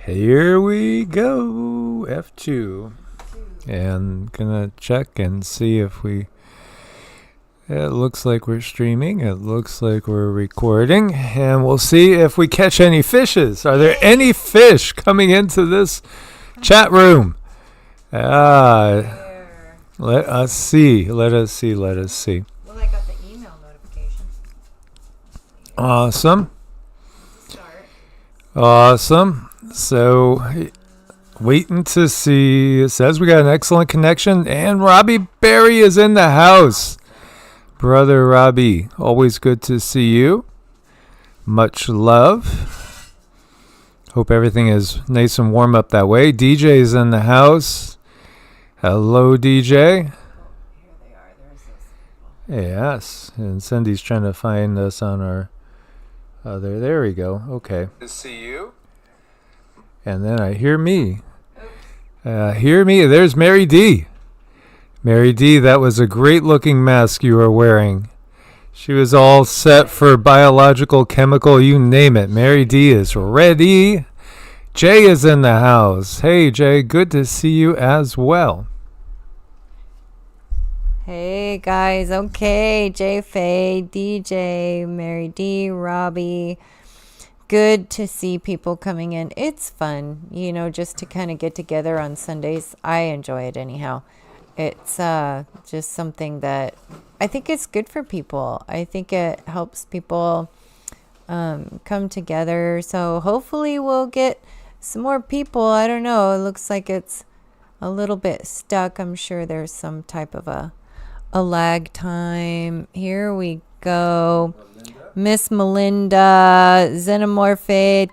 Here we go, F2. And gonna check and see if we... It looks like we're streaming. It looks like we're recording. And we'll see if we catch any fishes. Are there any fish coming into this chat room? Let us see. Let us see. Let us see. Well, I got the email notification. Awesome. Awesome. So, waiting to see. It says we got an excellent connection. And Robbie Berry is in the house. Brother Robbie, always good to see you. Much love. Hope everything is nice and warm up that way. DJ is in the house. Hello, DJ. Here they are. There's those people. Yes, and Cindy's trying to find us on our other. There we go. Okay. To see you. And then I hear me. Hear me. There's Mary D. Mary D, that was a great-looking mask you were wearing. She was all set for biological, chemical, you name it. Mary D is ready. Jay is in the house. Hey, Jay, good to see you as well. Hey, guys. Okay. Jay Faye, DJ, Mary D, Robbie. Good to see people coming in. It's fun, just to kind of get together on Sundays. I enjoy it anyhow. It's just something that I think it's good for people. I think it helps people come together. So hopefully we'll get some more people. I don't know. It looks like it's a little bit stuck. I'm sure there's some type of a lag time. Here we go. Miss Melinda, Xenomorphe,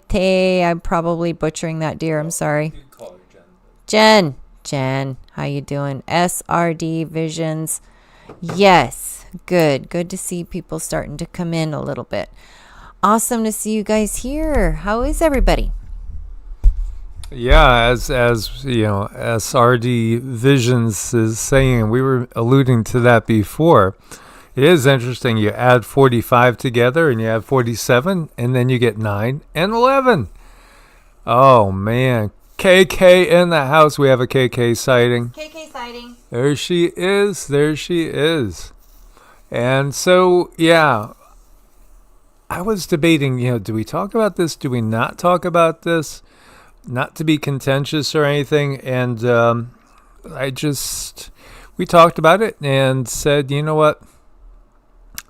I'm probably butchering that, dear. I'm sorry. Jen, how you doing? SRD Visions. Yes, good to see people starting to come in a little bit. Awesome to see you guys here. How is everybody? Yeah, as SRD Visions is saying, we were alluding to that before. It is interesting. You add 45 together and you have 47, and then you get 9 and 11. Oh, man. KK in the house. We have a KK sighting. KK sighting. There she is. There she is. And so, yeah, I was debating, do we talk about this? Do we not talk about this? Not to be contentious or anything. And we talked about it and said, you know what?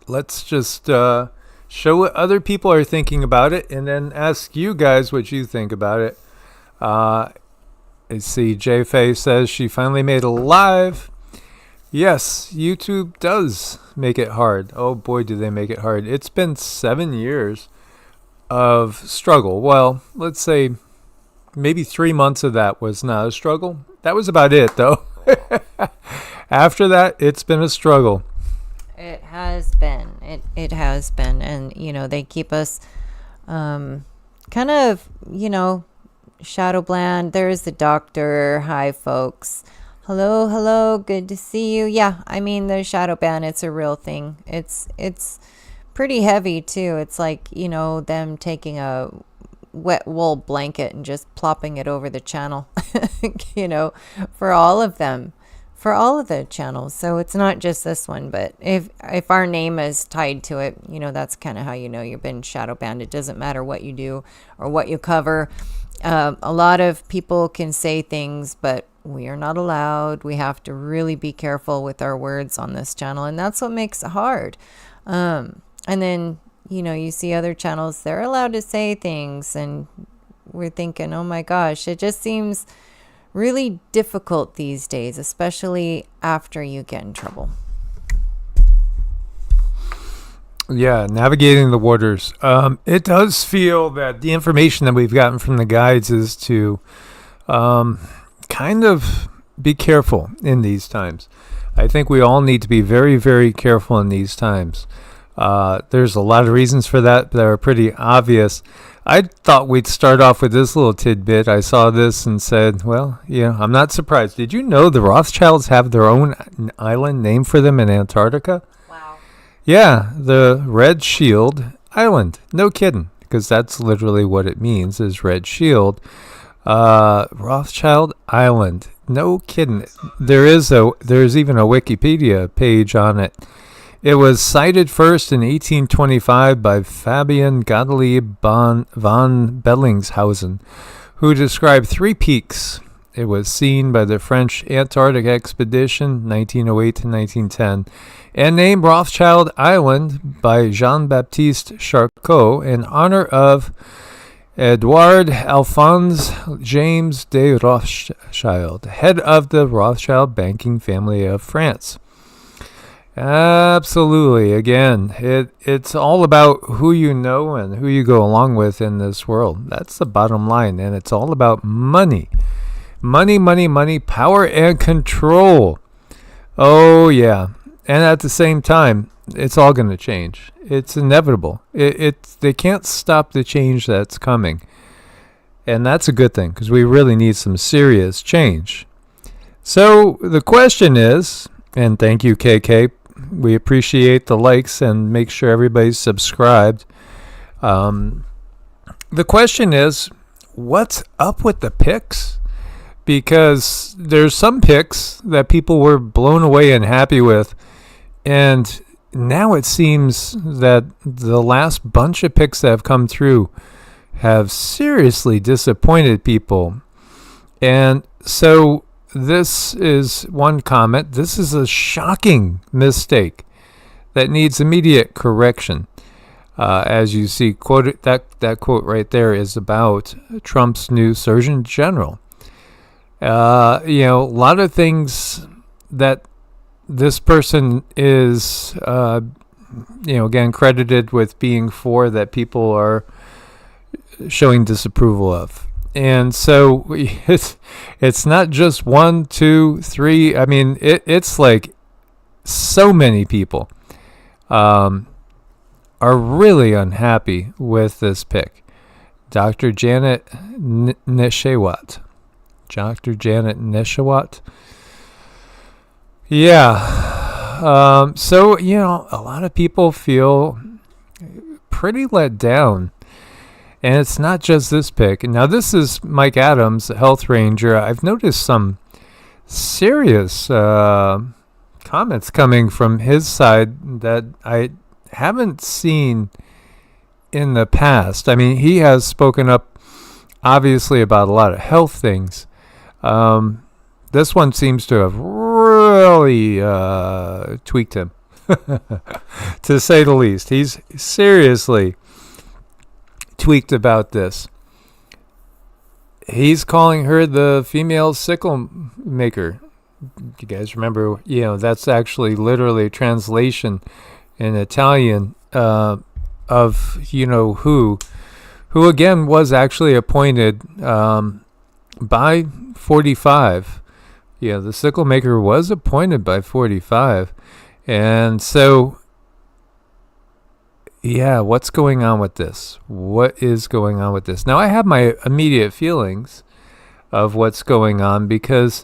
Let's just show what other people are thinking about it and then ask you guys what you think about it. I see J Faye says she finally made it live. Yes, YouTube does make it hard. Oh boy, do they make it hard. It's been 7 years of struggle. Well, let's say maybe 3 months of that was not a struggle. That was about it, though. After that, it's been a struggle. It has been. It has been. And, they keep us kind of, shadow bland. There's the doctor. Hi, folks. Hello. Good to see you. Yeah, the shadow ban, it's a real thing. It's pretty heavy, too. It's like, them taking a wet wool blanket and just plopping it over the channel, for all of them. For all of the channels. So it's not just this one, but if our name is tied to it, that's kind of how you've been shadow banned. It doesn't matter what you do or what you cover. A lot of people can say things, but we are not allowed. We have to really be careful with our words on this channel, and that's what makes it hard. And then, you see other channels, they're allowed to say things, and we're thinking, oh my gosh, it just seems really difficult these days, especially after you get in trouble. Yeah, navigating the waters. It does feel that the information that we've gotten from the guides is to kind of be careful in these times. I think we all need to be very, very careful in these times. There's a lot of reasons for that are pretty obvious. I thought we'd start off with this little tidbit. I saw this and said, well, I'm not surprised. Did you know the Rothschilds have their own island named for them in Antarctica? Wow. Yeah, the Red Shield Island. No kidding, because that's literally what it means, is Red Shield. Rothschild Island. No kidding. There's even a Wikipedia page on it. It was sighted first in 1825 by Fabian Gottlieb von Bellingshausen, who described 3 peaks. It was seen by the French Antarctic Expedition, 1908 to 1910, and named Rothschild Island by Jean-Baptiste Charcot in honor of Edouard Alphonse James de Rothschild, head of the Rothschild banking family of France. Absolutely. Again, it's all about who you know and who you go along with in this world. That's the bottom line. And it's all about money. Money, money, money, power, and control. Oh, yeah. And at the same time, it's all going to change. It's inevitable. They can't stop the change that's coming. And that's a good thing, because we really need some serious change. So the question is, and thank you, KK. We appreciate the likes and make sure everybody's subscribed. The question is, what's up with the picks? Because there's some picks that people were blown away and happy with, and now it seems that the last bunch of picks that have come through have seriously disappointed people. And so this is one comment. This is a shocking mistake that needs immediate correction. As you see, quoted, that quote right there is about Trump's new Surgeon General. A lot of things that this person is, again, credited with being for that people are showing disapproval of. And so it's not just 1, 2, 3. I mean, it's like so many people are really unhappy with this pick. Dr. Janet Neshewat. Dr. Janet Neshewat. Yeah. So, a lot of people feel pretty let down. And it's not just this pick. Now, this is Mike Adams, Health Ranger. I've noticed some serious comments coming from his side that I haven't seen in the past. I mean, he has spoken up, obviously, about a lot of health things. This one seems to have really tweaked him, to say the least. He's seriously tweaked about this. He's calling her the female sickle maker. You guys remember, that's actually literally a translation in Italian of who again was actually appointed by 45. Yeah, the sickle maker was appointed by 45. And so, yeah, what's going on with this? What is going on with this? Now, I have my immediate feelings of what's going on, because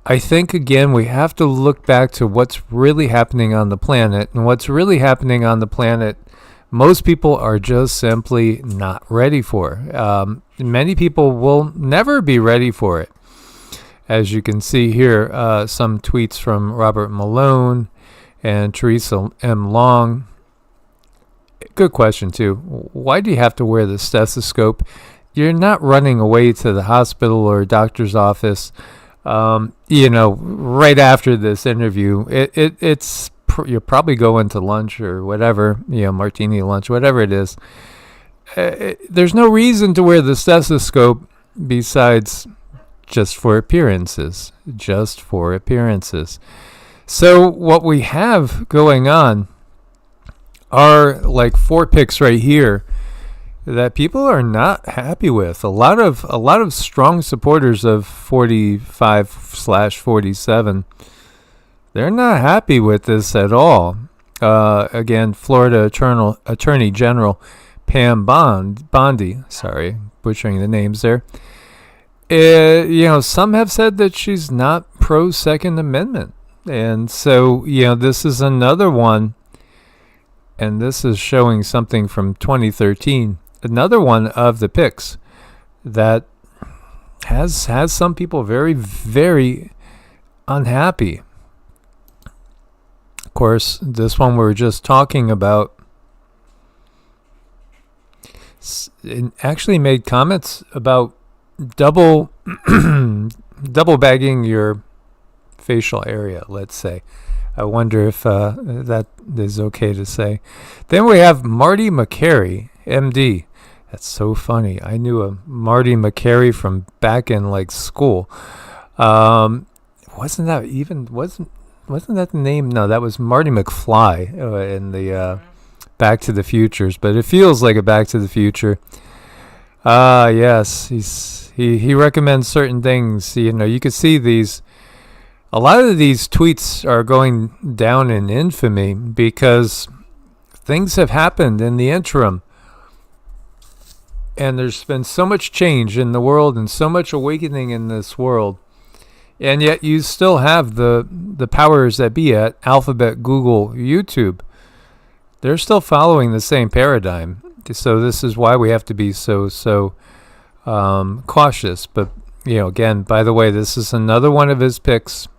I think, again, we have to look back to what's really happening on the planet. And what's really happening on the planet, most people are just simply not ready for. Many people will never be ready for it. As you can see here, some tweets from Robert Malone and Teresa M. Long. Good question, too. Why do you have to wear the stethoscope? You're not running away to the hospital or doctor's office, right after this interview. You're probably going to lunch or whatever, martini lunch, whatever it is. There's no reason to wear the stethoscope besides just for appearances. Just for appearances. So what we have going on are like 4 picks right here that people are not happy with. A lot of strong supporters of 45/47. They're not happy with this at all. Again, Florida Attorney General Pam Bondi. Sorry, butchering the names there. Some have said that she's not pro Second Amendment, and so this is another one. And this is showing something from 2013. Another one of the picks that has some people very, very unhappy. Of course, this one we were just talking about it actually made comments about double bagging your facial area, let's say. I wonder if that is okay to say. Then we have Marty McCary, MD. That's so funny. I knew a Marty McCary from back in like school. Wasn't that the name? No, that was Marty McFly in the Back to the Futures. But it feels like a Back to the Future. Yes, he recommends certain things. You know, you could see these. A lot of these tweets are going down in infamy because things have happened in the interim. And there's been so much change in the world and so much awakening in this world. And yet you still have the powers that be at Alphabet, Google, YouTube. They're still following the same paradigm. So this is why we have to be so cautious. But, you know, again, by the way, this is another one of his picks.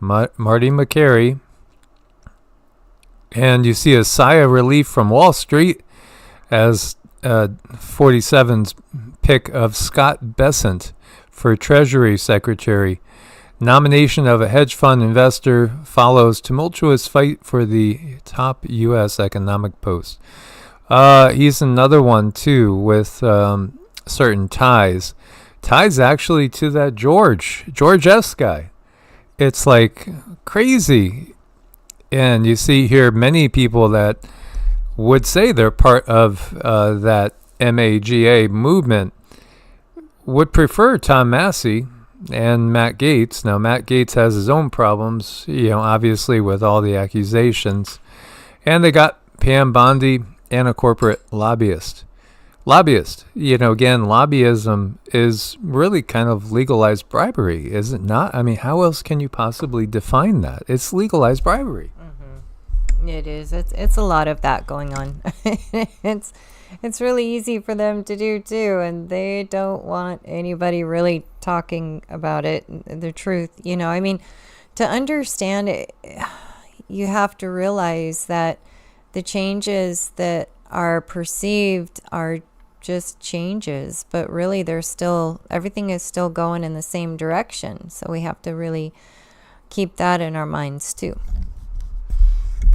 Marty McCary. And you see a sigh of relief from Wall Street as 47's pick of Scott Bessent for Treasury Secretary. Nomination of a hedge fund investor follows tumultuous fight for the top U.S. economic post. He's another one, too, with certain ties. Ties actually to that George S. guy. It's like crazy. And you see here many people that would say they're part of that MAGA movement would prefer Tom Massey and Matt Gaetz. Now, Matt Gaetz has his own problems, you know, obviously with all the accusations. And they got Pam Bondi and a corporate lobbyist. You know, again, lobbyism is really kind of legalized bribery, is it not? I mean, how else can you possibly define that? It's legalized bribery. Mm-hmm. It is. It's a lot of that going on. It's really easy for them to do too, and they don't want anybody really talking about it, the truth. You know, I mean, to understand it, you have to realize that the changes that are perceived are just changes, but really everything is still going in the same direction. So we have to really keep that in our minds too.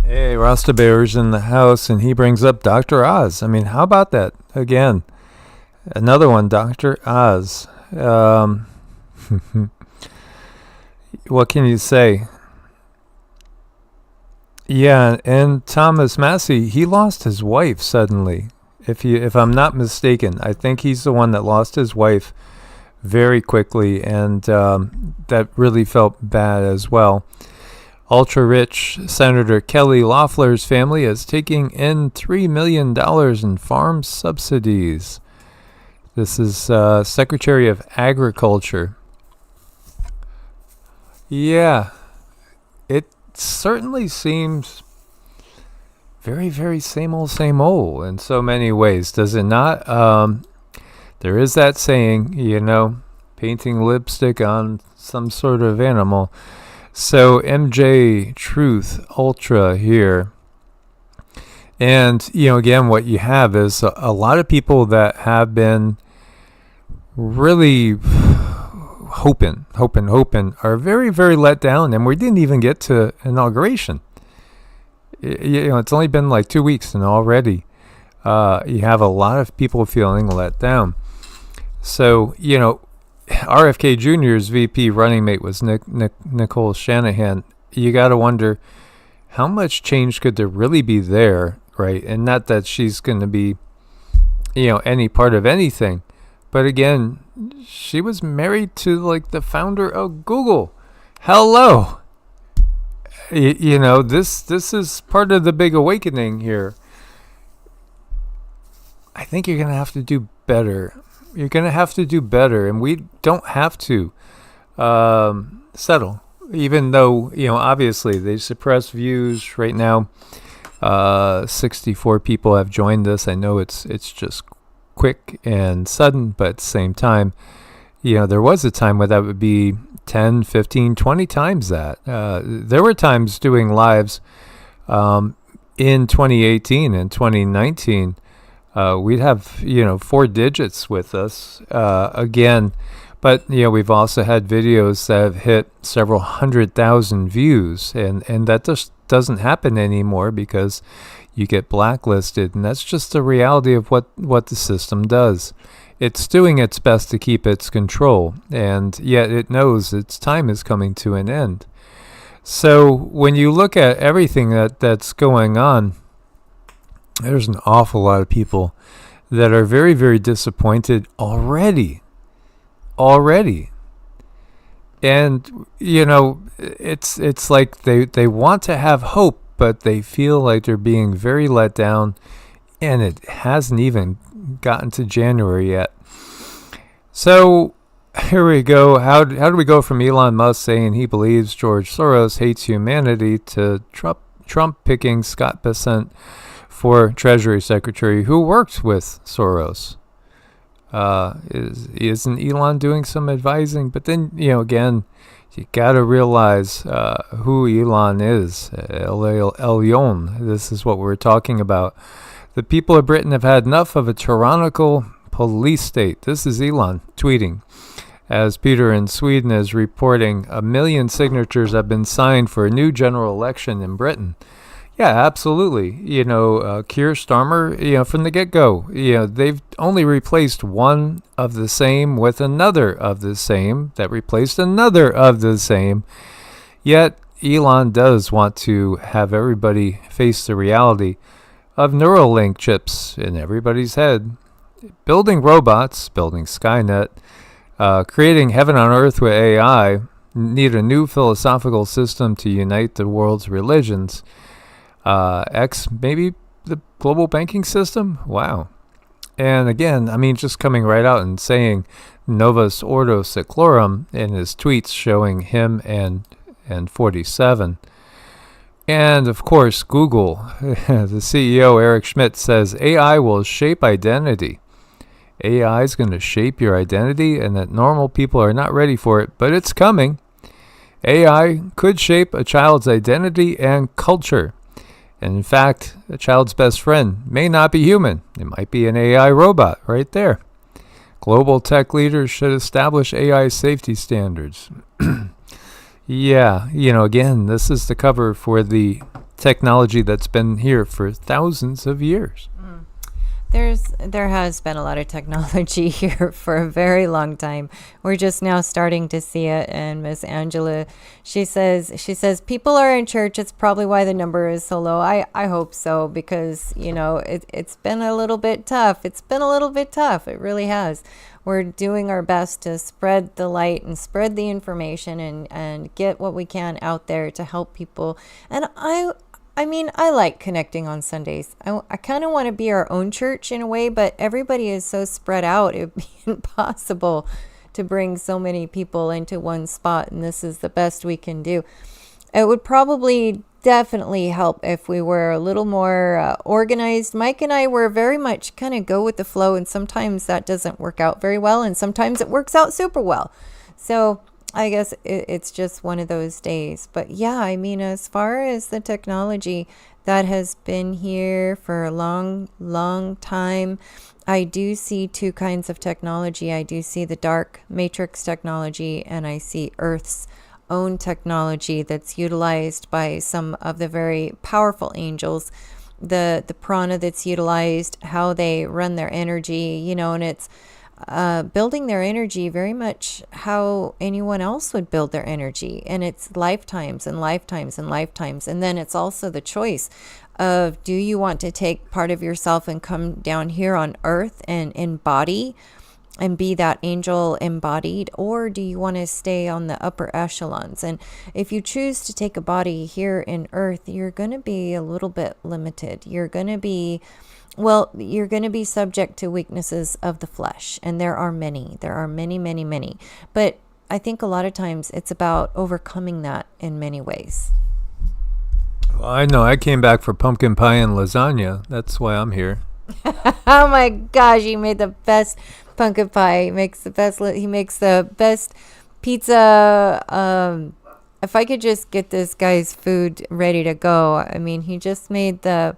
Hey, Rasta Bear's in the house, and he brings up Dr. Oz. I mean, how about that? Again, another one, Dr. Oz. What can you say? Yeah, and Thomas Massey, he lost his wife suddenly. If I'm not mistaken, I think he's the one that lost his wife very quickly, and that really felt bad as well. Ultra-rich Senator Kelly Loeffler's family is taking in $3 million in farm subsidies. This is Secretary of Agriculture. Yeah, it certainly seems very, very same old in so many ways, does it not? There is that saying, you know, painting lipstick on some sort of animal. So MJ Truth Ultra here. And, you know, again, what you have is a lot of people that have been really hoping, are very, very let down. And we didn't even get to inauguration. You know, it's only been like 2 weeks, and already you have a lot of people feeling let down. So, you know, RFK Jr.'s VP running mate was Nicole Shanahan. You got to wonder how much change could there really be there, right? And not that she's going to be, you know, any part of anything. But again, she was married to like the founder of Google. Hello. You know, this is part of the big awakening here. I think you're going to have to do better. You're going to have to do better, and we don't have to settle, even though, you know, obviously they suppress views right now. 64 people have joined us. I know it's just quick and sudden, but at the same time, there was a time where that would be 10, 15, 20 times that. There were times doing lives in 2018 and 2019. We'd have, 4 digits with us again. But, we've also had videos that have hit several 100,000 views. And that just doesn't happen anymore because you get blacklisted. And that's just the reality of what the system does. It's doing its best to keep its control. And yet it knows its time is coming to an end. So when you look at everything that's going on, there's an awful lot of people that are very, very disappointed already. And, it's like they want to have hope, but they feel like they're being very let down, and it hasn't even gotten to January yet. So here we go. How do we go from Elon Musk saying he believes George Soros hates humanity to Trump picking Scott Bessent for Treasury Secretary, who worked with Soros? Isn't Elon doing some advising? But then, again, you got to realize who Elon is. Elyon. This is what we're talking about. The people of Britain have had enough of a tyrannical police state. This is Elon tweeting. As Peter in Sweden is reporting, 1 million signatures have been signed for a new general election in Britain. Yeah, absolutely. Keir Starmer, from the get-go, they've only replaced one of the same with another of the same that replaced another of the same. Yet Elon does want to have everybody face the reality of Neuralink chips in everybody's head. Building robots, building Skynet, creating heaven on earth with AI, need a new philosophical system to unite the world's religions. Maybe the global banking system? Wow. And again, just coming right out and saying Novus Ordo Seclorum in his tweets showing him and 47. And of course, Google, the CEO Eric Schmidt says AI will shape identity. AI is going to shape your identity and that normal people are not ready for it, but it's coming. AI could shape a child's identity and culture. And in fact, a child's best friend may not be human. It might be an AI robot right there. Global tech leaders should establish AI safety standards. Yeah, again, this is the cover for the technology that's been here for thousands of years. There has been a lot of technology here for a very long time. We're just now starting to see it. And Miss Angela, she says people are in church. It's probably why the number is so low. I hope so, because it's been a little bit tough. It really has. We're doing our best to spread the light and spread the information and get what we can out there to help people. And I like connecting on Sundays. I kind of want to be our own church in a way, but everybody is so spread out. It would be impossible to bring so many people into one spot, and this is the best we can do. It would probably definitely help if we were a little more organized. Mike and I were very much kind of go with the flow, and sometimes that doesn't work out very well, and sometimes it works out super well. So I guess it's just one of those days. But yeah, as far as the technology that has been here for a long, long time, I do see 2 kinds of technology. I do see the dark matrix technology, and I see Earth's own technology that's utilized by some of the very powerful angels. The prana that's utilized, how they run their energy, and it's building their energy very much how anyone else would build their energy. And it's lifetimes and lifetimes and lifetimes. And then it's also the choice of, do you want to take part of yourself and come down here on earth and embody and be that angel embodied, or do you want to stay on the upper echelons? And if you choose to take a body here in earth, you're going to be a little bit limited. You're going to be subject to weaknesses of the flesh. And there are many, many, many. But I think a lot of times it's about overcoming that in many ways. Well, I know I came back for pumpkin pie and lasagna. That's why I'm here. Oh my gosh, he made the best pumpkin pie. He makes the best pizza. If I could just get this guy's food ready to go. I mean, he just made the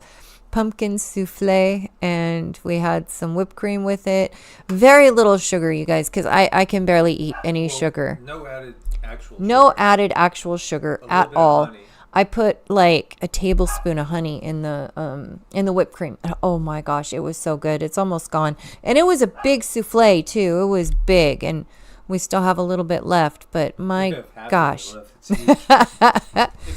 pumpkin souffle, and we had some whipped cream with it. Very little sugar, you guys, because I can barely eat any sugar. No added actual sugar at all. I put like a tablespoon of honey in the whipped cream. And oh my gosh, it was so good. It's almost gone. And it was a big souffle too. It was big, and we still have a little bit left, but my gosh. It's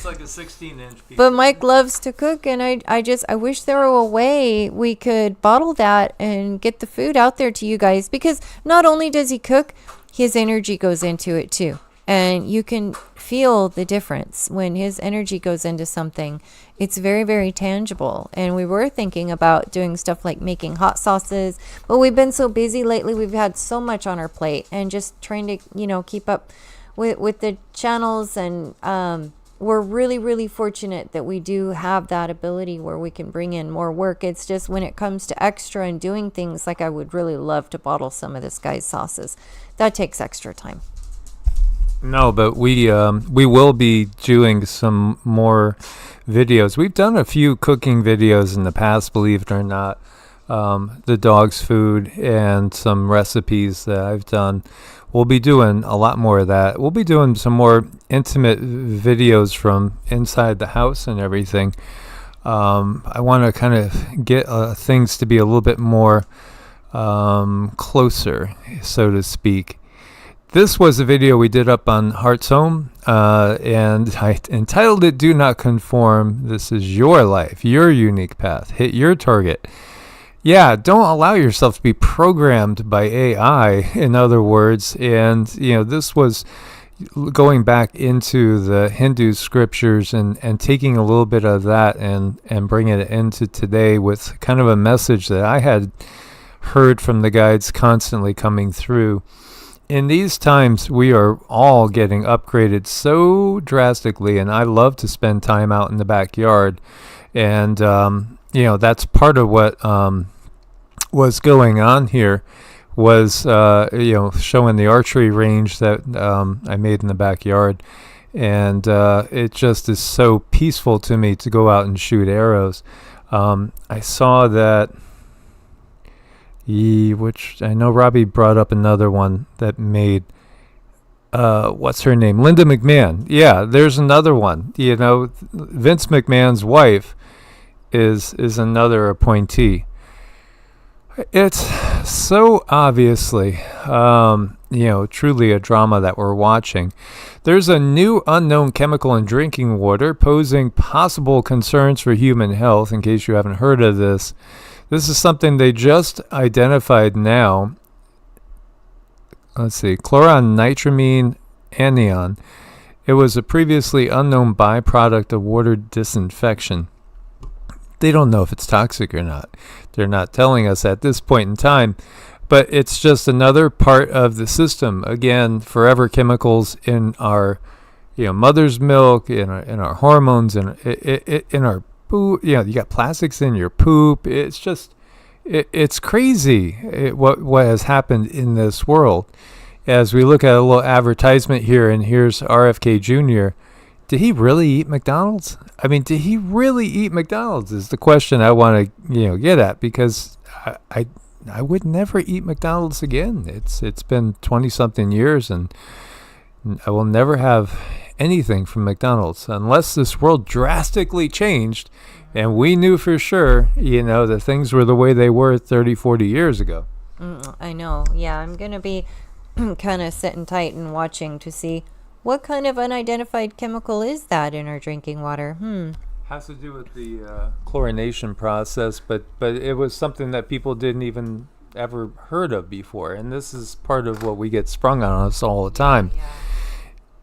like a 16-inch piece. But Mike loves to cook, and I wish there were a way we could bottle that and get the food out there to you guys, because not only does he cook, his energy goes into it too. And you can feel the difference when his energy goes into something. It's very, very tangible. And we were thinking about doing stuff like making hot sauces, but we've been so busy lately. We've had so much on our plate, and just trying to, keep up with the channels. And we're really, really fortunate that we do have that ability where we can bring in more work. It's just when it comes to extra and doing things, like I would really love to bottle some of this guy's sauces. That takes extra time. No, but we will be doing some more videos. We've done a few cooking videos in the past, believe it or not. The dog's food and some recipes that I've done. We'll be doing a lot more of that. We'll be doing some more intimate videos from inside the house and everything. I want to kind of get things to be a little bit more closer, so to speak. This was a video we did up on Heart's Home, and I entitled it Do Not Conform. This is your life, your unique path. Hit your target. Yeah, don't allow yourself to be programmed by AI, in other words. And, this was going back into the Hindu scriptures and taking a little bit of that and bringing it into today with kind of a message that I had heard from the guides constantly coming through. In these times, we are all getting upgraded so drastically, and I love to spend time out in the backyard. And, that's part of what was going on here was, showing the archery range that I made in the backyard. And it just is so peaceful to me to go out and shoot arrows. I saw that... which I know Robbie brought up another one that made, what's her name? Linda McMahon. Yeah, there's another one. Vince McMahon's wife is another appointee. It's so obviously, truly a drama that we're watching. There's a new unknown chemical in drinking water posing possible concerns for human health, in case you haven't heard of this. This is something they just identified now. Let's see, chloronitramine anion. It was a previously unknown byproduct of water disinfection. They don't know if it's toxic or not. They're not telling us at this point in time, but it's just another part of the system. Again, forever chemicals in our, mother's milk, in our hormones, in our poop. You got plastics in your poop. It's just, it's crazy what has happened in this world. As we look at a little advertisement here, and here's RFK Jr. Did he really eat McDonald's? I mean, did he really eat McDonald's is the question I want to get at, because I would never eat McDonald's again. It's been 20-something years, and I will never have anything from McDonald's unless this world drastically changed and we knew for sure, that things were the way they were 30, 40 years ago. I know. Yeah, I'm going to be kind of sitting tight and watching to see what kind of unidentified chemical is that in our drinking water. Has to do with the chlorination process, but it was something that people didn't even ever heard of before, and this is part of what we get sprung on us all the time. Yeah.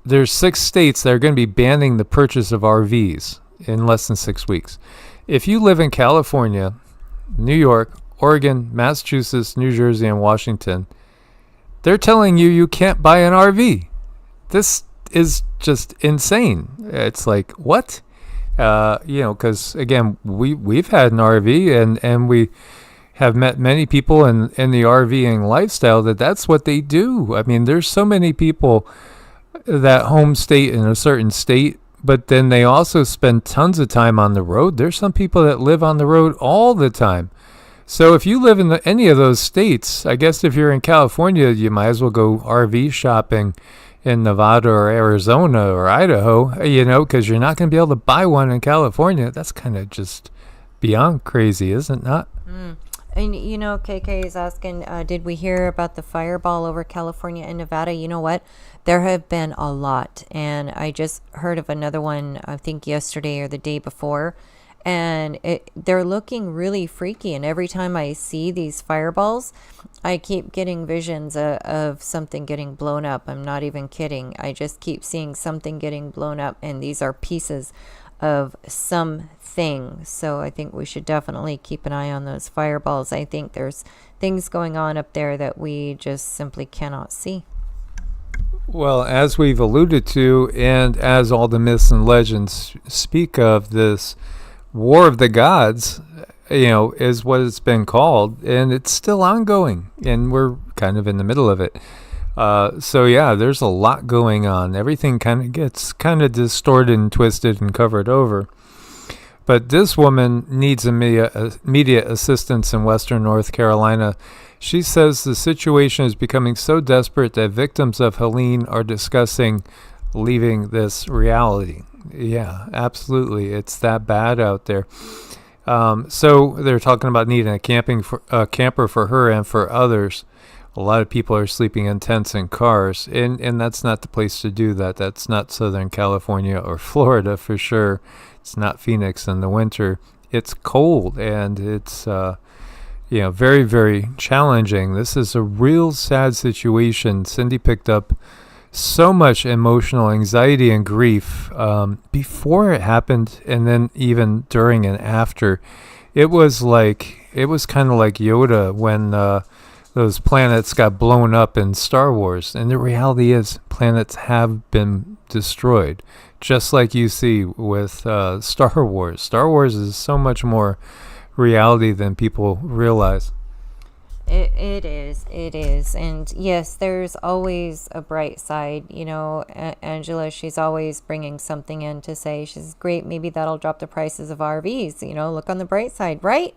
There's 6 states that are going to be banning the purchase of RVs in less than 6 weeks. If you live in California, New York, Oregon, Massachusetts, New Jersey, and Washington, they're telling you can't buy an RV. This is just insane. It's like, what? Because again, we've had an RV and have met many people in the RVing lifestyle that's what they do. I mean, there's so many people that home state in a certain state, but then they also spend tons of time on the road. There's some people that live on the road all the time. So if you live in any of those states, I guess if you're in California, you might as well go RV shopping in Nevada or Arizona or Idaho, because you're not going to be able to buy one in California. That's kind of just beyond crazy, isn't it not? And, KK is asking, did we hear about the fireball over California and Nevada? You know what? There have been a lot. And I just heard of another one, I think yesterday or the day before. And they're looking really freaky. And every time I see these fireballs, I keep getting visions of something getting blown up. I'm not even kidding. I just keep seeing something getting blown up. And these are pieces of something. So I think we should definitely keep an eye on those fireballs. I think there's things going on up there that we just simply cannot see. Well, as we've alluded to, and as all the myths and legends speak of, this War of the Gods, is what it's been called, and it's still ongoing, and we're kind of in the middle of it. So yeah, there's a lot going on. Everything kind of gets distorted and twisted and covered over. But this woman needs immediate assistance in Western North Carolina. She says the situation is becoming so desperate that victims of Helene are discussing leaving this reality. Yeah, absolutely. It's that bad out there. So they're talking about needing a camper for her and for others. A lot of people are sleeping in tents and cars, and that's not the place to do that. That's not Southern California or Florida for sure. It's not Phoenix in the winter. It's cold, and it's very, very challenging. This is a real sad situation. Cindy picked up so much emotional anxiety and grief before it happened, and then even during and after. It was kind of like Yoda when those planets got blown up in Star Wars. And the reality is planets have been destroyed, just like you see with Star Wars. Star Wars is so much more reality than people realize. It is. And yes, there's always a bright side. Angela, she's always bringing something in to say, she's great, maybe that'll drop the prices of RVs. Look on the bright side, right?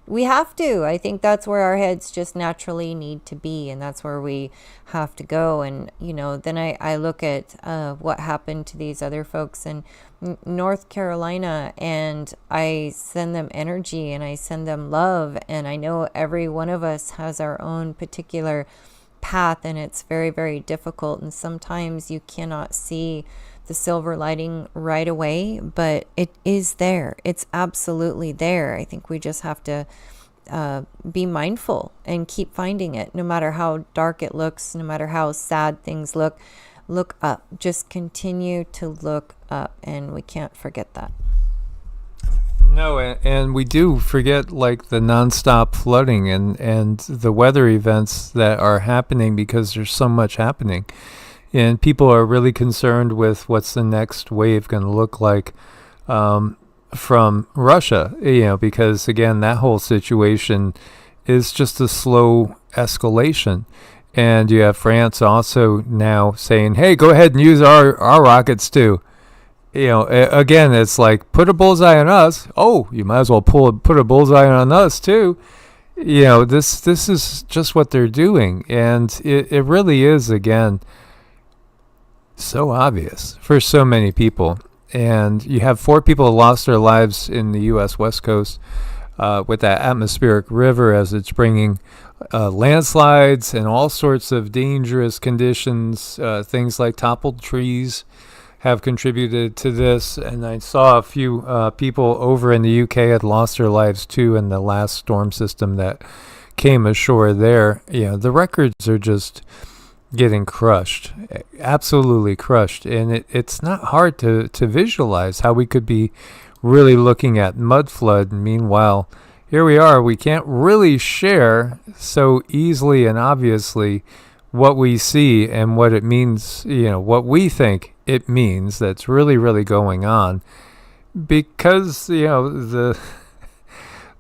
We have to. I think that's where our heads just naturally need to be, and that's where we have to go. And then I look at what happened to these other folks in North Carolina, and I send them energy and I send them love, and I know every one of us has our own particular path, and it's very, very difficult, and sometimes you cannot see the silver lighting right away, but it is there. It's absolutely there. I think we just have to be mindful and keep finding it, no matter how dark it looks, no matter how sad things look. Look up. Just continue to look up, and we can't forget that. No, and we do forget like the nonstop flooding and the weather events that are happening because there's so much happening. And people are really concerned with what's the next wave going to look like from Russia, because, again, that whole situation is just a slow escalation. And you have France also now saying, hey, go ahead and use our rockets too. Again, it's like, put a bullseye on us. Oh, you might as well put a bullseye on us too. This is just what they're doing. And it really is, again, so obvious for so many people. And you have 4 people who lost their lives in the U.S. West Coast with that atmospheric river as it's bringing landslides and all sorts of dangerous conditions. Things like toppled trees have contributed to this. And I saw a few people over in the UK had lost their lives too in the last storm system that came ashore there. The records are just getting crushed, absolutely crushed. And it's not hard to visualize how we could be really looking at mud flood. Meanwhile, here we are, we can't really share so easily and obviously what we see and what it means, what we think it means that's really, really going on. Because,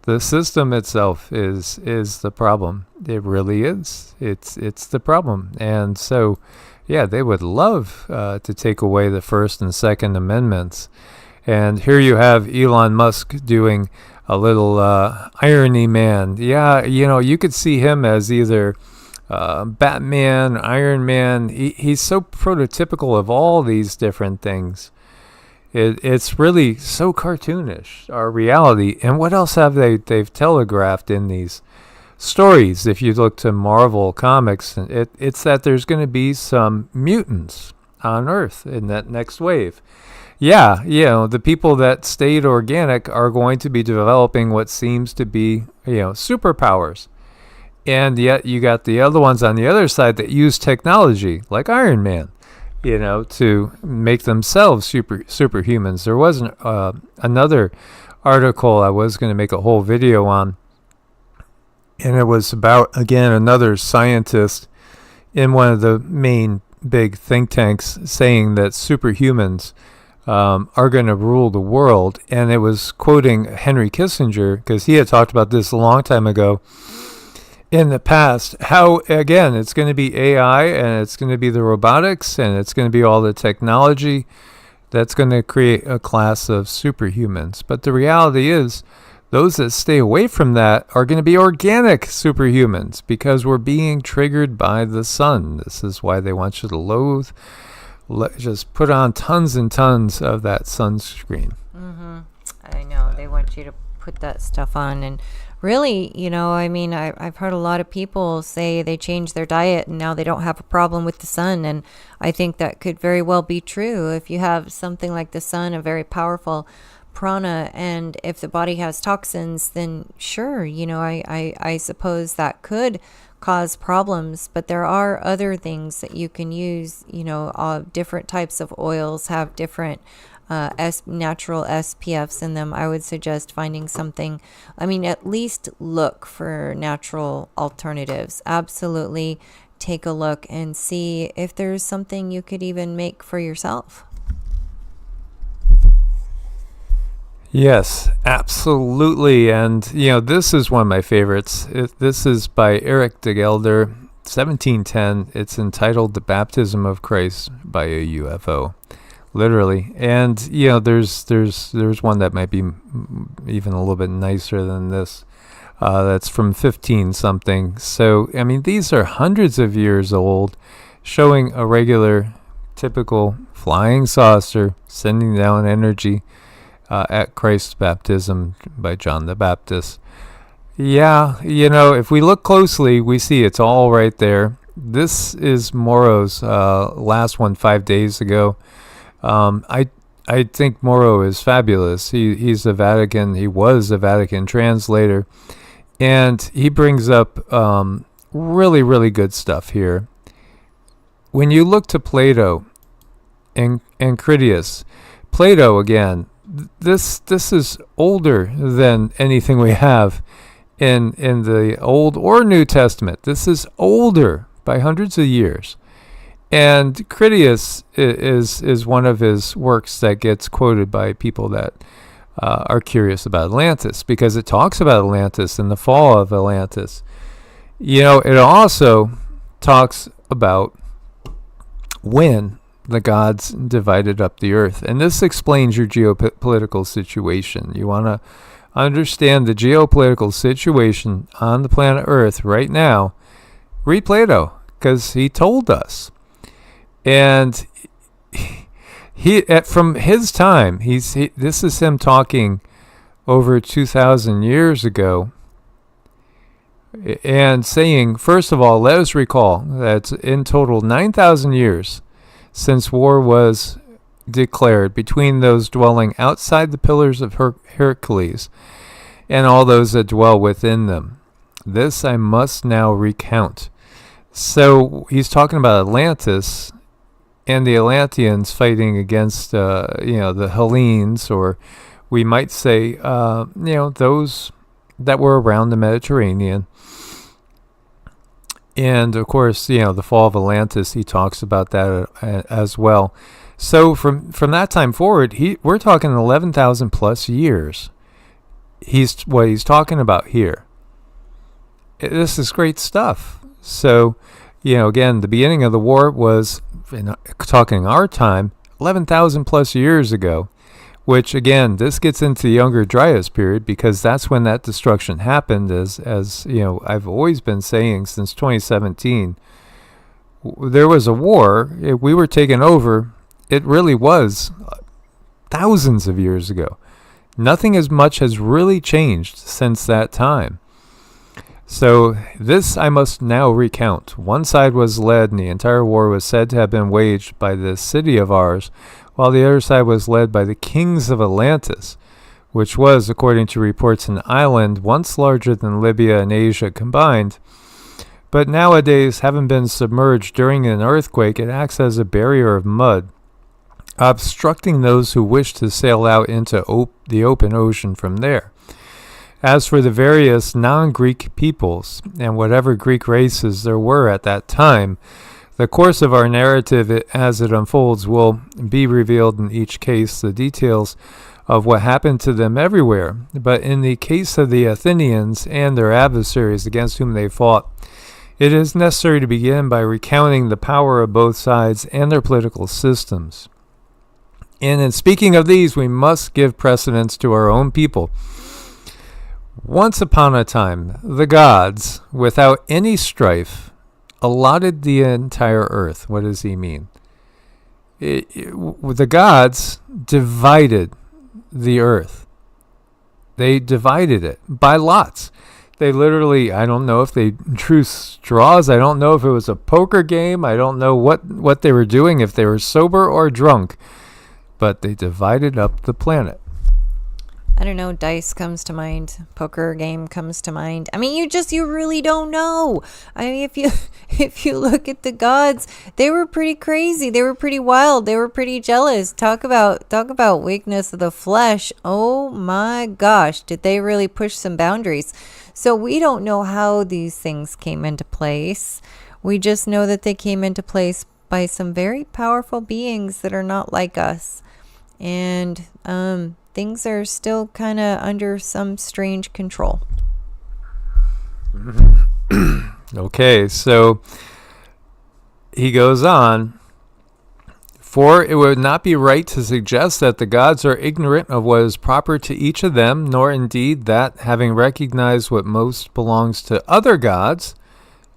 The system itself is the problem. It really is. It's the problem. And so, yeah, they would love to take away the First and Second Amendments. And here you have Elon Musk doing a little irony man. Yeah, you could see him as either Batman, Iron Man. He's so prototypical of all these different things. It's really so cartoonish, our reality. And what else have they've telegraphed in these stories? If you look to Marvel Comics, it's that there's going to be some mutants on Earth in that next wave. Yeah, the people that stayed organic are going to be developing what seems to be, superpowers. And yet you got the other ones on the other side that use technology, like Iron Man, to make themselves superhumans. There was another article I was going to make a whole video on, and it was about, again, another scientist in one of the main big think tanks saying that superhumans are going to rule the world. And it was quoting Henry Kissinger, because he had talked about this a long time ago in the past, how, again, it's going to be AI, and it's going to be the robotics, and it's going to be all the technology that's going to create a class of superhumans. But the reality is, those that stay away from that are going to be organic superhumans, because we're being triggered by the sun. This is why they want you to just put on tons and tons of that sunscreen. Mm-hmm. I know. They want you to put that stuff on. And really, I've heard a lot of people say they changed their diet and now they don't have a problem with the sun. And I think that could very well be true. If you have something like the sun, a very powerful prana, and if the body has toxins, then sure, I suppose that could cause problems. But there are other things that you can use. Different types of oils have different natural SPFs in them. I would suggest finding something, at least look for natural alternatives. Absolutely take a look and see if there's something you could even make for yourself. Yes, absolutely. And, this is one of my favorites. This is by Eric de Gelder, 1710. It's entitled The Baptism of Christ by a UFO. Literally. And, there's one that might be even a little bit nicer than this. That's from 15 something. So, these are hundreds of years old, showing a regular, typical flying saucer sending down energy at Christ's baptism by John the Baptist. Yeah, if we look closely, we see it's all right there. This is Mauro's last one 5 days ago. I think Mauro is fabulous. He was a Vatican translator, and he brings up really, really good stuff here. When you look to Plato and Critias, Plato, again, this is older than anything we have in the Old or New Testament. This is older by hundreds of years. And Critias is one of his works that gets quoted by people that are curious about Atlantis, because it talks about Atlantis and the fall of Atlantis. It also talks about when the gods divided up the earth. And this explains your geopolitical situation. You want to understand the geopolitical situation on the planet Earth right now, read Plato, because he told us. And from his time, this is him talking over 2,000 years ago, and saying, first of all, let us recall that in total 9,000 years since war was declared between those dwelling outside the pillars of Hercules and all those that dwell within them. This I must now recount. So he's talking about Atlantis and the Atlanteans fighting against, the Hellenes, or we might say, those that were around the Mediterranean. And of course, the fall of Atlantis, he talks about that as well. So from that time forward, we're talking 11,000 plus years. what he's talking about here. This is great stuff. So, again, the beginning of the war was, talking our time, 11,000 plus years ago, which, again, this gets into the Younger Dryas period, because that's when that destruction happened, as I've always been saying since 2017. There was a war. We were taken over. It really was thousands of years ago. Nothing as much has really changed since that time. So this I must now recount. One side was led, and the entire war was said to have been waged by this city of ours, while the other side was led by the kings of Atlantis, which was, according to reports, an island once larger than Libya and Asia combined. But nowadays, having been submerged during an earthquake, it acts as a barrier of mud, obstructing those who wish to sail out into the open ocean from there. As for the various non-Greek peoples, and whatever Greek races there were at that time, the course of our narrative as it unfolds will be revealed in each case, the details of what happened to them everywhere. But in the case of the Athenians and their adversaries against whom they fought, it is necessary to begin by recounting the power of both sides and their political systems. And in speaking of these, we must give precedence to our own people. Once upon a time, the gods, without any strife, allotted the entire earth. What does he mean? The gods divided the earth. They divided it by lots. They literally, I don't know if they drew straws. I don't know if it was a poker game. I don't know what they were doing, if they were sober or drunk. But they divided up the planet. I don't know, dice comes to mind, poker game comes to mind. I mean, you really don't know. I mean, if you look at the gods, they were pretty crazy. They were pretty wild. They were pretty jealous. Talk about weakness of the flesh. Oh my gosh, did they really push some boundaries? So we don't know how these things came into place. We just know that they came into place by some very powerful beings that are not like us. And things are still kind of under some strange control. Okay, so he goes on. For it would not be right to suggest that the gods are ignorant of what is proper to each of them, nor indeed that, having recognized what most belongs to other gods,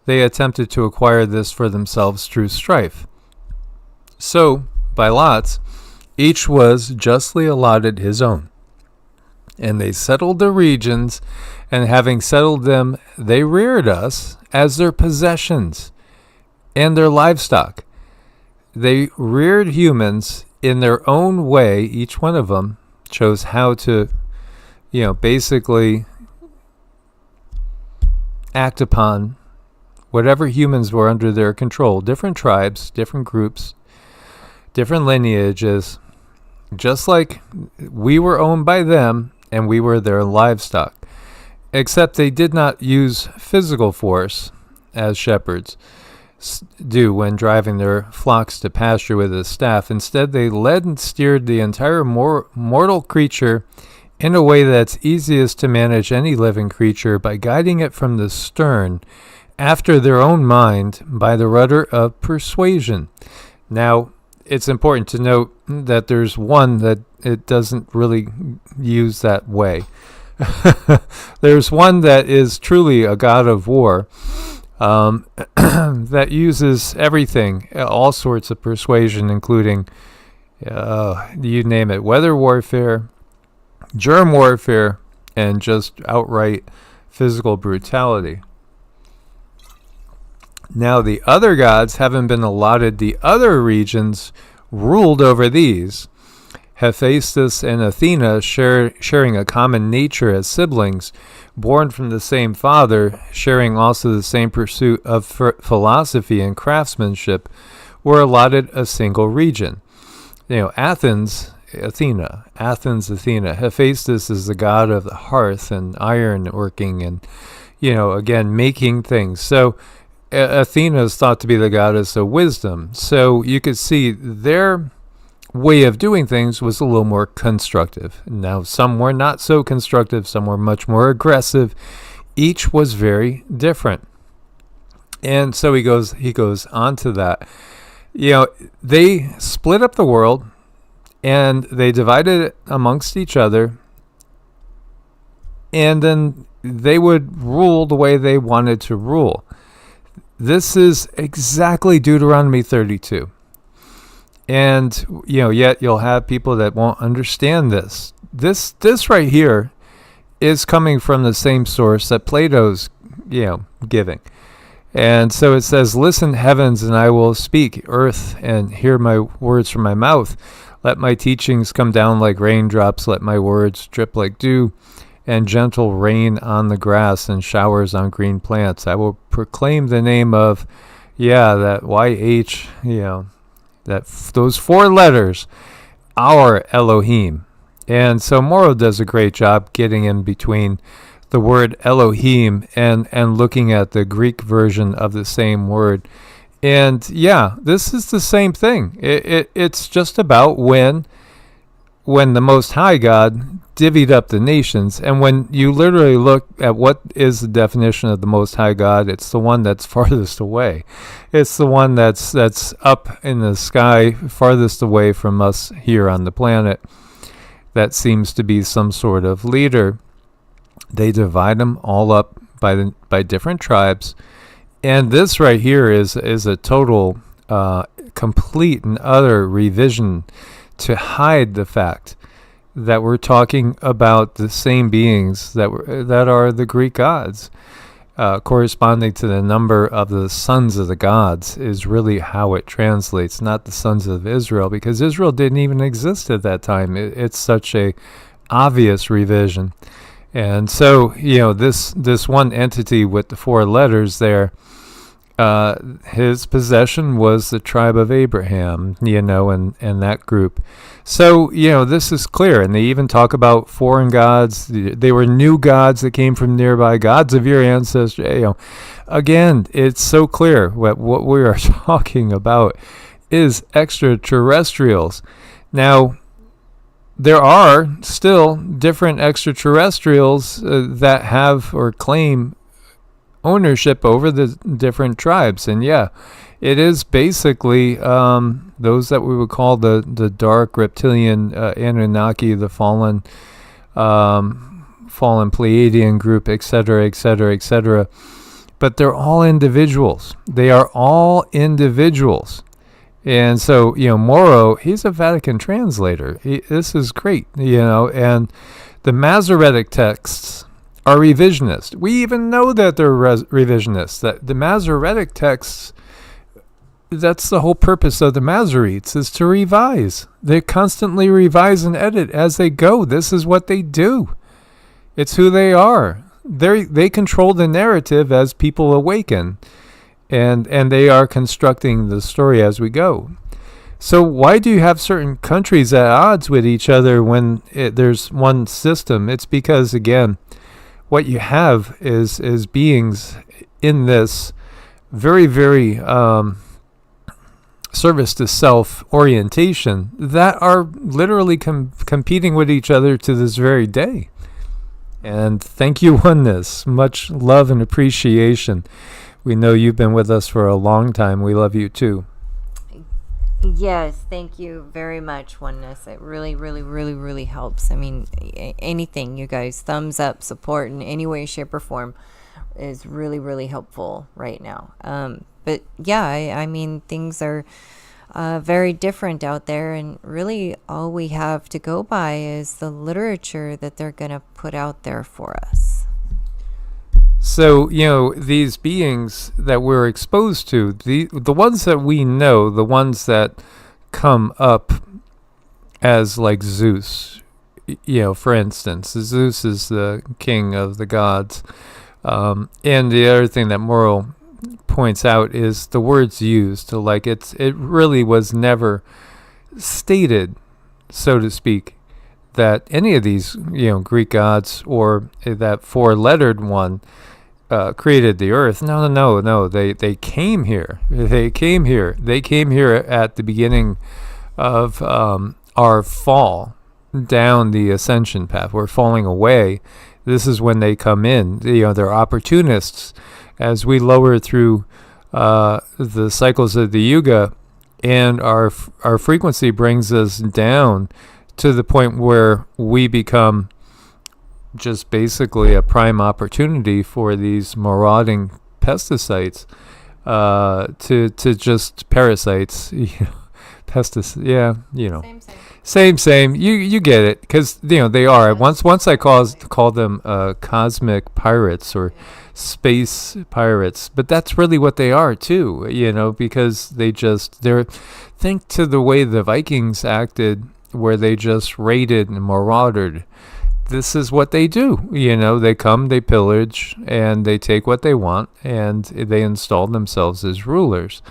they attempted to acquire this for themselves through strife. So, by lots, each was justly allotted his own. And they settled the regions, and having settled them, they reared us as their possessions and their livestock. They reared humans in their own way. Each one of them chose how to, basically act upon whatever humans were under their control. Different tribes, different groups, different lineages. Just like we were owned by them and we were their livestock. Except they did not use physical force as shepherds do when driving their flocks to pasture with a staff. Instead, they led and steered the entire mortal creature in a way that's easiest to manage any living creature by guiding it from the stern after their own mind by the rudder of persuasion. Now, it's important to note that there's one that it doesn't really use that way. There's one that is truly a god of war that uses everything, all sorts of persuasion, including, you name it, weather warfare, germ warfare, and just outright physical brutality. Now the other gods, having been allotted the other regions, ruled over these. Hephaestus and Athena sharing a common nature as siblings, born from the same father, sharing also the same pursuit of philosophy and craftsmanship, were allotted a single region. Athens, Athena. Hephaestus is the god of the hearth and iron working and, again, making things. So Athena is thought to be the goddess of wisdom. So you could see their way of doing things was a little more constructive. Now, some were not so constructive, some were much more aggressive. Each was very different. And so he goes on to that. They split up the world and they divided it amongst each other, and then they would rule the way they wanted to rule. This is exactly Deuteronomy 32. And, yet you'll have people that won't understand this. This right here is coming from the same source that Plato's, giving. And so it says, listen, heavens, and I will speak, earth, and hear my words from my mouth. Let my teachings come down like raindrops. Let my words drip like dew, and gentle rain on the grass and showers on green plants. I will proclaim the name of, that YH, those 4 letters, our Elohim. And so Mauro does a great job getting in between the word Elohim and looking at the Greek version of the same word. And this is the same thing. It's just about when the Most High God divvied up the nations. And when you literally look at what is the definition of the Most High God, it's the one that's farthest away. It's the one that's up in the sky, farthest away from us here on the planet. That seems to be some sort of leader. They divide them all up by different tribes. And this right here is a total, complete and utter revision to hide the fact that we're talking about the same beings that are the Greek gods, corresponding to the number of the sons of the gods is really how it translates, not the sons of Israel, because Israel didn't even exist at that time. It's such a obvious revision. And so, this one entity with the 4 letters there, his possession was the tribe of Abraham, and that group. So, this is clear. And they even talk about foreign gods. They were new gods that came from nearby, gods of your ancestry. Again, it's so clear what we are talking about is extraterrestrials. Now, there are still different extraterrestrials that have or claim ownership over the different tribes. And it is basically those that we would call the dark reptilian Anunnaki, the fallen Pleiadian group, etc., etc., etc. But they're all individuals. They are all individuals. And so, Mauro, he's a Vatican translator. This is great, and the Masoretic texts are revisionist. We even know that they're revisionist, that the Masoretic texts, that's the whole purpose of the Masoretes, is to revise. They constantly revise and edit as they go. This is what they do. It's who they are. They control the narrative as people awaken. And they are constructing the story as we go. So why do you have certain countries at odds with each other when there's one system? It's because, again, what you have is beings in this very, very service to self orientation that are literally competing with each other to this very day. And thank you, Oneness. Much love and appreciation. We know you've been with us for a long time. We love you too. Yes, thank you very much, Oneness. It really, really, really, really helps. I mean, anything, you guys, thumbs up, support in any way, shape, or form is really, really helpful right now. But I mean, things are very different out there, and really all we have to go by is the literature that they're going to put out there for us. So, these beings that we're exposed to, the ones that we know, the ones that come up as like Zeus, for instance, Zeus is the king of the gods. And the other thing that Mauro points out is the words used. So like it really was never stated, so to speak, that any of these, Greek gods or that 4-lettered one created the earth. No. They came here. They came here at the beginning of our fall down the ascension path. We're falling away. This is when they come in. They're opportunists. As we lower through the cycles of the yuga, and our frequency brings us down to the point where we become just basically a prime opportunity for these marauding pesticides, to just parasites, pesticides. Yeah, same. You get it, because they are. Once I call them cosmic pirates or space pirates, but that's really what they are too. Because they're think to the way the Vikings acted, where they just raided and marauded. This is what they do. They come, they pillage, and they take what they want, and they install themselves as rulers.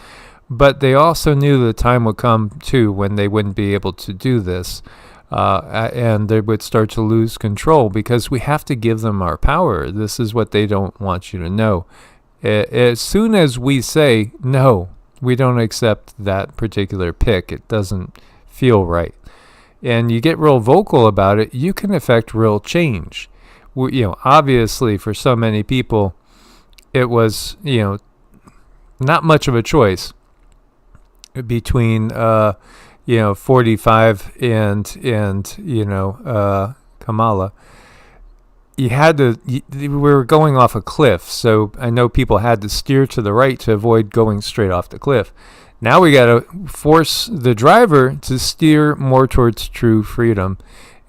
But they also knew the time would come, too, when they wouldn't be able to do this, and they would start to lose control, because we have to give them our power. This is what they don't want you to know. As soon as we say, no, we don't accept that particular pick, it doesn't feel right, and you get real vocal about it, you can affect real change. Obviously, for so many people, it was, not much of a choice between 45 and Kamala. We were going off a cliff, so I know people had to steer to the right to avoid going straight off the cliff. Now we got to force the driver to steer more towards true freedom.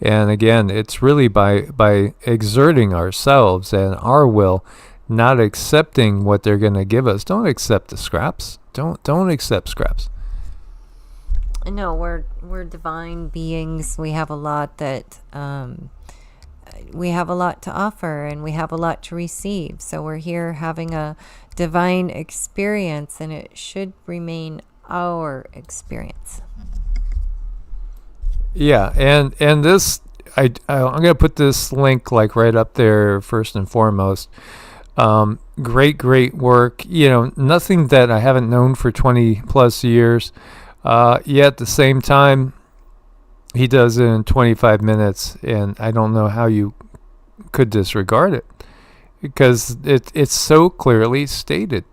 And again, it's really by exerting ourselves and our will, not accepting what they're going to give us. Don't accept the scraps. Don't accept scraps. No, we're divine beings. We have a lot that we have a lot to offer, and we have a lot to receive. So we're here having a divine experience, and it should remain our experience. Yeah, and this I'm gonna put this link right up there first and foremost. Great work. Nothing that I haven't known for 20 plus years. Yet at the same time, he does it in 25 minutes, and I don't know how you could disregard it, because it's so clearly stated.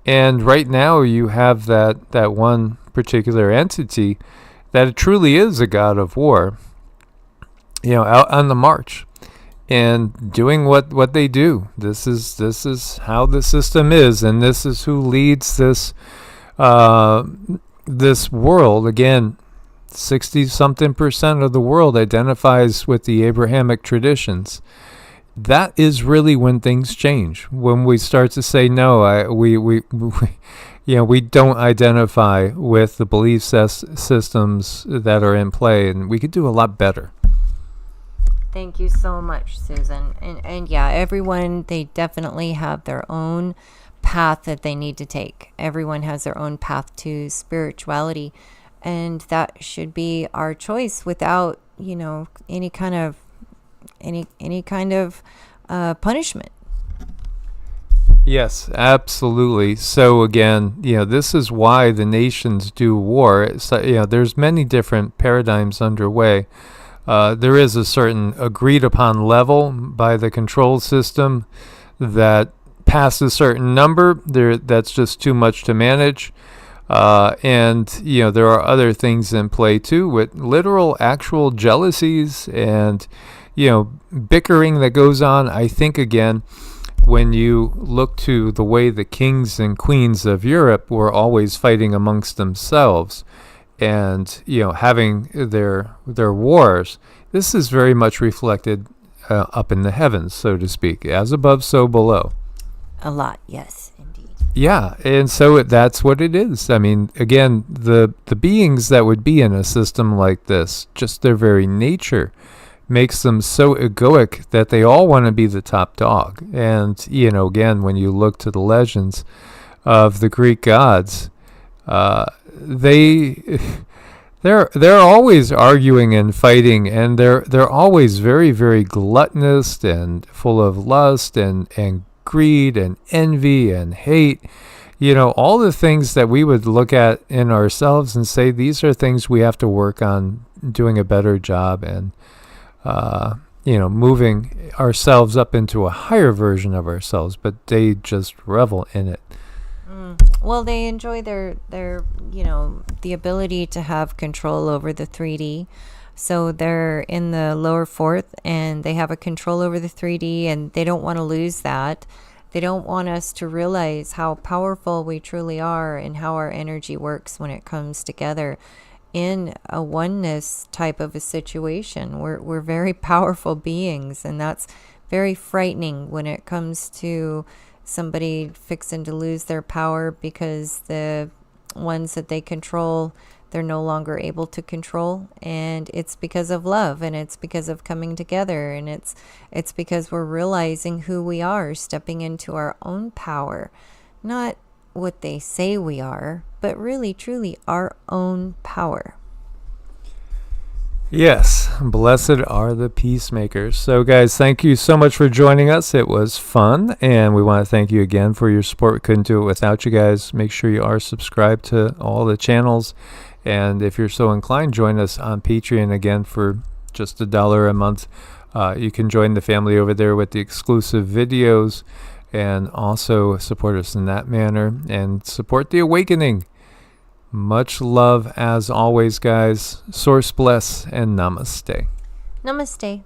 And right now you have that one particular entity that truly is a god of war, out on the march and doing what they do. This is how the system is, and this is who leads this world. Again, 60-something% of the world identifies with the Abrahamic traditions. That is really when things change. When we start to say, no, we don't identify with the belief systems that are in play, and we could do a lot better. Thank you so much, Susan. And yeah, everyone, they definitely have their own path that they need to take. Everyone has their own path to spirituality, and that should be our choice without, any kind of punishment. Yes, absolutely. So again, this is why the nations do war. There's many different paradigms underway. There is a certain agreed upon level by the control system that past a certain number, that's just too much to manage. And there are other things in play too, with literal actual jealousies and bickering that goes on. I think again, when you look to the way the kings and queens of Europe were always fighting amongst themselves and having their wars, this is very much reflected up in the heavens, so to speak, as above so below. A lot, yes, indeed. Yeah, and so that's what it is. I mean, again, the beings that would be in a system like this, just their very nature makes them so egoic that they all want to be the top dog. And, again, when you look to the legends of the Greek gods, they're always arguing and fighting, and they're always very, very gluttonous and full of lust and greed and envy and hate. all the things that we would look at in ourselves and say, these are things we have to work on doing a better job and, moving ourselves up into a higher version of ourselves, but they just revel in it. Well, they enjoy their the ability to have control over the 3D. So they're in the lower fourth and they have a control over the 3D, and they don't want to lose that. They don't want us to realize how powerful we truly are and how our energy works when it comes together in a oneness type of a situation. We're very powerful beings, and that's very frightening when it comes to somebody fixing to lose their power because the ones that they control, they're no longer able to control, and it's because of love, and it's because of coming together, and it's because we're realizing who we are, stepping into our own power, not what they say we are, but really truly our own power. Yes, blessed are the peacemakers. So guys, thank you so much for joining us. It was fun, and we want to thank you again for your support. We couldn't do it without you guys. Make sure you are subscribed to all the channels, and if you're so inclined, join us on Patreon again for just $1 a month. You can join the family over there with the exclusive videos, and also support us in that manner and support the awakening. Much love as always, guys. Source bless and namaste. Namaste.